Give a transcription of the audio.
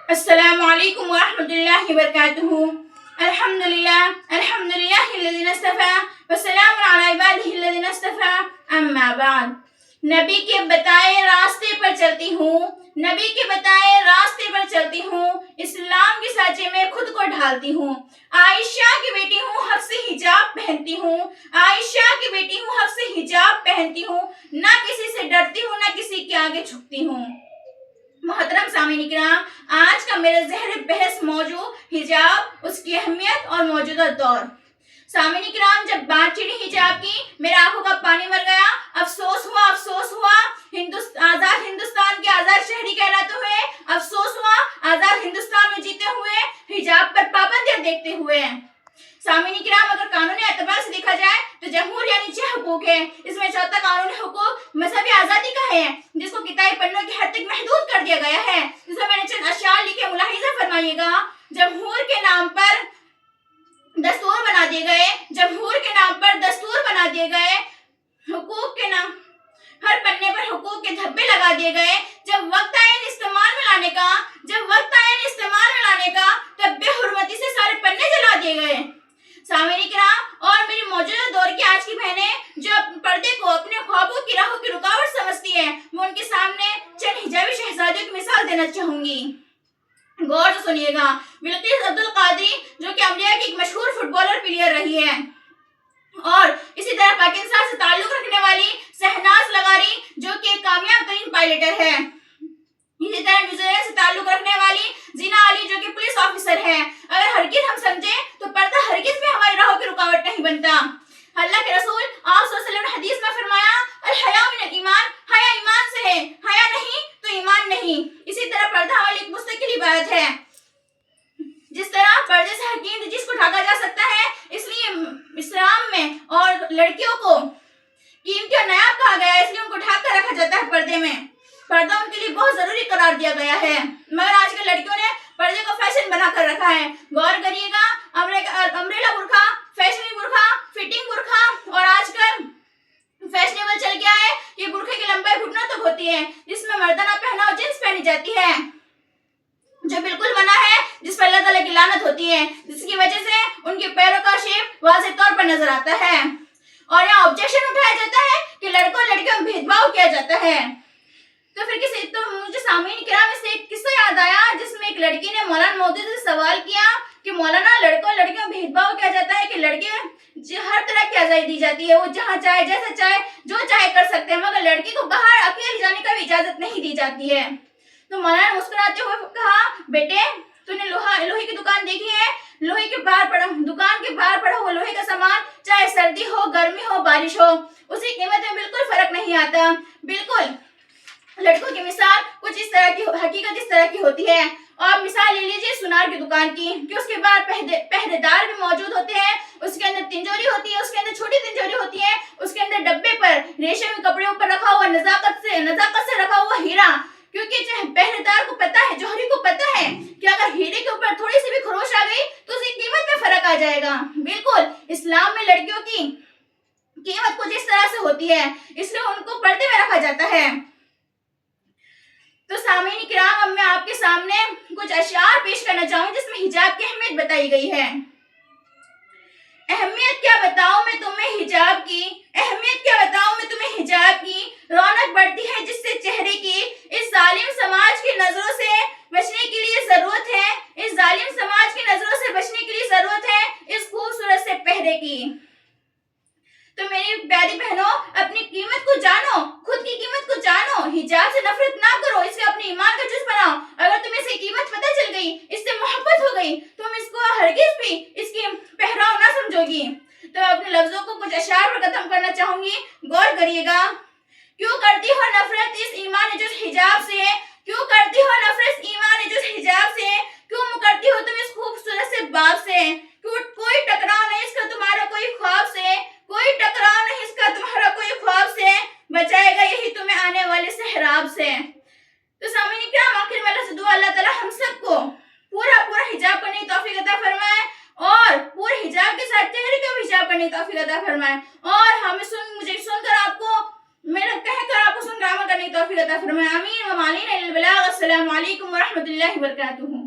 السلام علیکم ورحمۃ اللہ وبرکاتہ۔ الحمدللہ الذی اصطفی وسلام علی عبادہ الذین اصطفی، اما بعد۔ نبی کے بتائے راستے پر چلتی ہوں، نبی کے بتائے راستے پر چلتی ہوں، اسلام کے سانچے میں خود کو ڈھالتی ہوں۔ عائشہ کی بیٹی ہوں، حق سے حجاب پہنتی ہوں، عائشہ کی بیٹی ہوں، حق سے حجاب پہنتی ہوں، نہ کسی سے ڈرتی ہوں، نہ کسی کے آگے جھکتی ہوں۔ محترم سامعین کرام، آج کا میرا زہر بحث موضوع حجاب، اس کی اہمیت اور موجودہ دور۔ سامعین کرام، جب بات چڑی حجاب کی، میرے آنکھوں کا پانی مر گیا۔ افسوس ہوا آزاد ہندوستان کے آزاد شہری کہلاتے ہوئے، افسوس ہوا آزاد ہندوستان میں جیتے ہوئے، حجاب پر پابندیاں دیکھتے ہوئے۔ سامعین کرام، اگر قانونی اعتبار سے دیکھا جائے تو جمہور یعنی 6 حقوق ہے۔ اس میں چوتھا قانونی حقوق مذہبی آزادی کا ہے، جس کو کتابی پنوں کی حد تک محدود کر دیا گیا ہے۔ جس میں نے چند اشعار لکھے، ملاحظہ فرمائیے گا۔ جمہور کے نام پر دستور بنا دیے گئے، جمہور کے نام پر دستور بنا دیے گئے، حقوق کے نام ہر پنے پر حقوق کے دھبے لگا دیے گئے۔ جب وقت آیا استعمال میں لانے کا، تب بے حرمتی سے سارے پنے جلا دیے گئے۔ سامعین کرام، اور میری موجودہ دور کی آج کی بہنیں جو پردے کو اپنے خوابوں کی راہوں کی رکاوٹ سمجھتی ہیں، میں ان کے سامنے چند حجابی شہزادیوں کی مثال دینا چاہوں گی۔ غور سے سنیے گا۔ بلقیس عبد القادری، جو کہ امریکہ کی ایک مشہور فٹ بالر پلیئر رہی ہے، اور اسی طرح پاکستان سے تعلق رکھنے والی شہناز لغاری، جو کہ ایک کامیاب ترین پائلٹر ہے، اسی طرح نیوزی لینڈ سے تعلق رکھنے والی زینا علی، جو کہ پولیس آفیسر ہے۔ اگر ہرگز ہم سمجھیں تو پردہ ہرگز بھی ہماری راہوں کی رکاوٹ نہیں بنتا۔ اللہ کے رسول آپ صلی اللہ علیہ وسلم نے حدیث میں فرمایا، الحیاء من الایمان، حیا ایمان سے ہے، حیا نہیں تو ایمان نہیں۔ اسی طرح پردہ ہماری ایک مستقل عبادت ہے۔ جس طرح پردے سے ہر چیز کو ڈھانکا جا سکتا ہے، اس لیے اسلام میں اور لڑکیوں کو قیمتی اور نایاب کہا گیا ہے، اس لیے ان کو ڈھانک کر رکھا جاتا ہے پردے میں۔ پردہ ان کے لیے بہت ضروری قرار دیا گیا ہے، مگر آج کل لڑکیوں نے پردے کو فیشن بنا کر رکھا ہے۔ غور کریے گا، امبریلا برقع، فیشنی برقع، فٹنگ برقع، اور آج کل فیشنیبل چل گیا ہے یہ برقعے کی لمبائی گھٹنوں تک ہوتی ہے، جس میں مردانہ پہناؤ جنس پہنی جاتی ہے، جو بالکل منع ہے، جس پر اللہ تعالیٰ کی لعنت ہوتی ہے، جس کی وجہ سے ان کے پیروں کا شیپ واضح طور پر نظر آتا ہے، اور یہاں آبجیکشن اٹھایا جاتا ہے کہ لڑکوں اور لڑکیوں میں بھید بھاؤ کیا جاتا ہے۔ تو مجھے سامعین کرام اس سے ایک قصہ یاد آیا، جس میں ایک لڑکی نے مولانا مودودی سے سوال کیا کہ مولانا، لڑکوں اور لڑکیوں میں بھید بھاؤ کیا جاتا ہے کہ لڑکے ہر طرح کی آزادی دی جاتی ہے، وہ جہاں چاہے، جیسا چاہے، جو چاہے کر سکتے ہیں، مگر لڑکی کو باہر اکیلے جانے کا بھی اجازت نہیں دی جاتی ہے۔ تو مولانا نے مسکراتے ہوئے کہا، بیٹے، تو نے لوہے کی دکان دیکھی ہے؟ لوہے کے باہر پڑا، دکان کے باہر پڑا ہوا لوہے کا سامان، چاہے سردی ہو، گرمی ہو، بارش ہو، اس کی قیمت میں بالکل فرق نہیں آتا۔ بالکل لڑکوں کی مثال کچھ اس طرح کی، حقیقت اس طرح کی ہوتی ہے۔ اور مثال لے لیجیے سونار کی دکان کی، کہ اس کے باہر پہرے دار بھی موجود ہوتے ہیں، اس کے اندر تنجوری ہوتی ہے، اس کے اندر چھوٹی تنجوری ہوتی ہے، اس کے اندر ڈبے پر ریشمی کپڑوں پر رکھا ہوا نزاکت سے رکھا ہوا ہیرا، کیونکہ پہرے دار کو پتا ہے، جوہری کو پتا ہے کہ اگر ہیرے کے اوپر تھوڑی سی بھی خروش آ گئی تو اس کی قیمت میں فرق آ جائے گا۔ بالکل اسلام میں لڑکیوں کی قیمت کچھ اس طرح سے ہوتی ہے، اس لیے ان کو پردے میں رکھا جاتا ہے۔ تو سامعین کرام، اب میں آپ کے سامنے کچھ اشعار پیش کرنا چاہوں جس میں حجاب کی اہمیت بتائی گئی ہے۔ اہمیت کیا بتاؤں میں تمہیں حجاب کی، اہمیت کیا بتاؤں میں تمہیں حجاب کی، رونق بڑھتی ہے جس سے چہرے کی، اس ظالم سماج کی نظروں سے بچنے کے لیے ضرورت ہے، اس ظالم سماج کی نظروں سے بچنے کے لیے ضرورت ہے اس خوبصورت سے پہرے کی۔ تو میری پیاری بہنوں، اپنی قیمت کو جانو، خود کی قیمت کو جانو، حجاب سے نفرت نہ کرو، اسے اپنے ایمان کا جز بناؤ۔ اگر تمہیں اس کی قیمت پتہ چل گئی، اس سے محبت ہو گئی، تم اس کو ہرگز بھی اس کی پہراؤ نہ سمجھو گی۔ تو میں اپنے لفظوں کو کچھ اشعار پر ختم کرنا چاہوں گی، غور کریے گا۔ کیوں کرتی ہو نفرت اس ایمان جز حجاب سے، کیوں کرتی ہو نفرت ایمان جز حجاب سے، کیوں مکرتی ہو تم اس خوبصورت سے باب سے، کوئی ٹکراؤ نہیں اس کا تمہارا کوئی خواب سے، کوئی ٹکراؤ نہیں اس کا تمہارا کوئی خواب سے، بچائے گا یہی تمہیں آنے والے سہراب سے۔ تو سامعین کرام، آخر میں اللہ سے دعا، اللہ تعالیٰ ہم سب کو پورا حجاب کرنے کی توفیق عطا فرمائے، اور پورے حجاب کے ساتھ چہرے کا بھی حجاب کرنے کی توفیق عطا فرمائے، اور مجھے سن کر آپ کو، میرا کہہ کر آپ کو سن کر عمل کرنے کی توفیق عطا فرمائے۔ آمین و مالین البلاغ۔ السلام السلام علیکم ورحمۃ اللہ وبرکاتہ.